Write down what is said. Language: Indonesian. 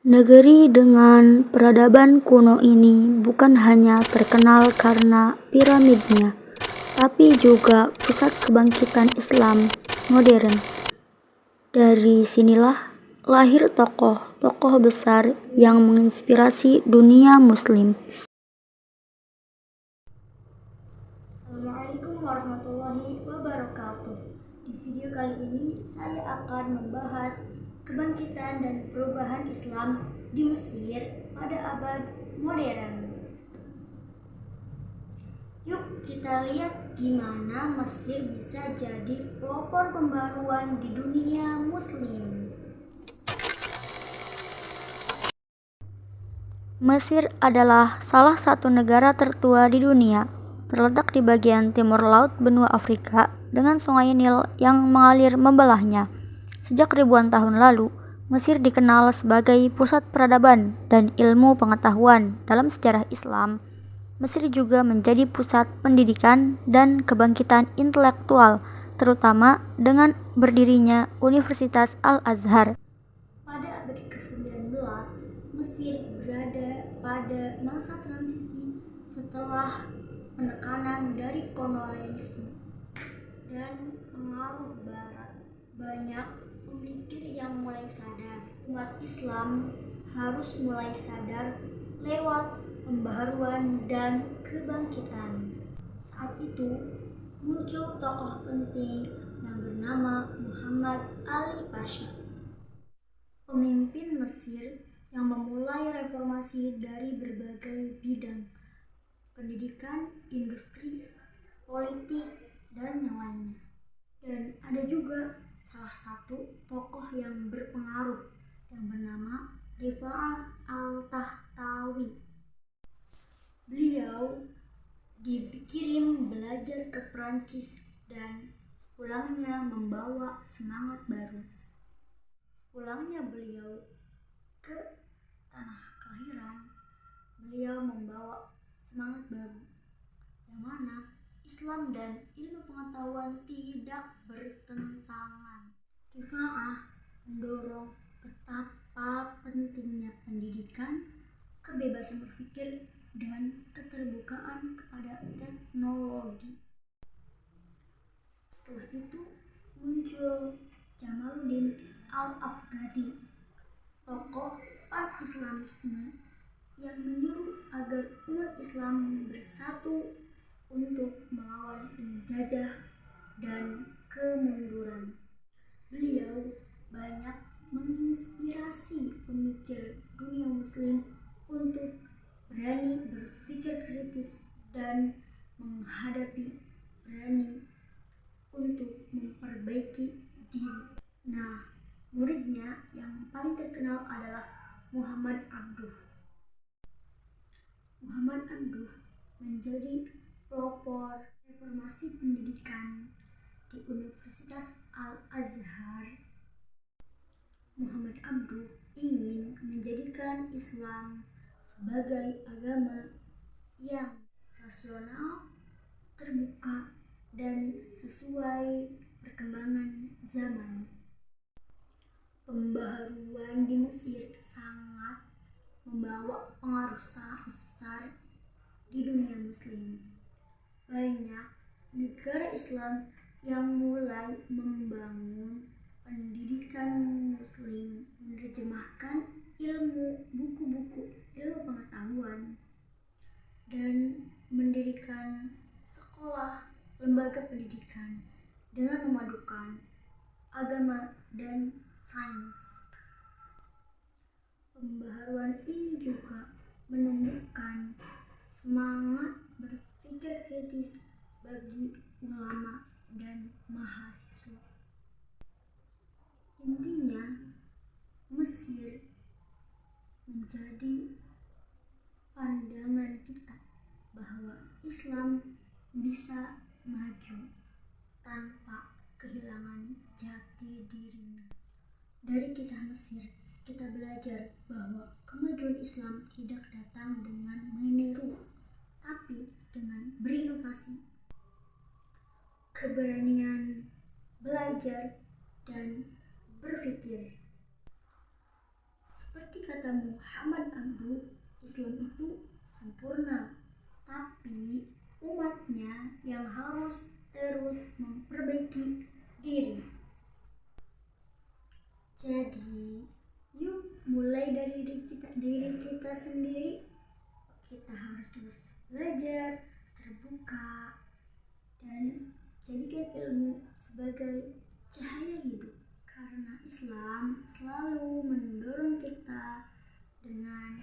Negeri dengan peradaban kuno ini bukan hanya terkenal karena piramidnya, tapi juga pusat kebangkitan Islam modern. Dari sinilah lahir tokoh-tokoh besar yang menginspirasi dunia Muslim. Assalamualaikum warahmatullahi wabarakatuh. Di video kali ini saya akan membahas kebangkitan dan perubahan Islam di Mesir pada abad modern. Yuk kita lihat gimana Mesir bisa jadi pelopor pembaruan di dunia Muslim. Mesir adalah salah satu negara tertua di dunia, terletak di bagian timur laut benua Afrika dengan sungai Nil yang mengalir membelahnya. Sejak ribuan tahun lalu, Mesir dikenal sebagai pusat peradaban dan ilmu pengetahuan dalam sejarah Islam. Mesir juga menjadi pusat pendidikan dan kebangkitan intelektual, terutama dengan berdirinya Universitas Al-Azhar. Pada abad ke-19, Mesir berada pada masa transisi setelah penekanan dari kolonialisme dan pengaruh Barat. Banyak pemikir yang mulai sadar umat Islam harus mulai sadar lewat pembaharuan dan kebangkitan. Saat itu muncul tokoh penting yang bernama Muhammad Ali Pasha, pemimpin Mesir yang memulai reformasi dari berbagai bidang, pendidikan, industri, politik, dan yang lainnya. Dan ada juga salah satu tokoh yang berpengaruh yang bernama Rifa'ah Al-Tahtawi. Beliau dikirim belajar ke Prancis dan sepulangnya membawa semangat baru. Sepulangnya beliau ke tanah kelahiran, beliau membawa semangat baru yang mana Islam dan ilmu pengetahuan tidak bertentangan. Rifa'ah mendorong betapa pentingnya pendidikan, kebebasan berpikir, dan keterbukaan kepada teknologi. Setelah itu muncul Jamaluddin Al-Afghani, tokoh pan-Islamisme yang menyuruh agar umat Islam bersatu untuk melawan penjajah dan kemunduran. Beliau banyak menginspirasi pemikir dunia Muslim untuk berani berpikir kritis dan berani untuk memperbaiki diri. Nah, muridnya yang paling terkenal adalah Muhammad Abduh. Muhammad Abduh menjadi pelopor reformasi pendidikan di Universitas Al-Azhar. Muhammad Abduh ingin menjadikan Islam sebagai agama yang rasional, terbuka, dan sesuai perkembangan zaman. Pembaharuan di Mesir sangat membawa pengaruh besar di dunia Muslim. Banyak negara Islam yang mulai membangun pendidikan Muslim, menerjemahkan buku-buku ilmu pengetahuan, dan mendirikan sekolah lembaga pendidikan dengan memadukan agama dan sains. Pembaharuan ini juga menumbuhkan semangat berpikir kritis bagi ulama dan mahasiswa. Intinya, Mesir menjadi pandangan kita bahwa Islam bisa maju tanpa kehilangan jati dirinya. Dari kisah Mesir, kita belajar bahwa kemajuan Islam tidak datang dengan meniru, tapi dengan berinovasi, keberanian belajar, dan berpikir. Seperti kata kata Muhammad Abduh, Islam itu sempurna, tapi umatnya yang harus terus memperbaiki diri. Jadi, yuk mulai dari diri kita sendiri. Kita harus terus belajar, terbuka, dan jadikan ilmu sebagai cahaya hidup. Karena Islam selalu mendorong kita dengan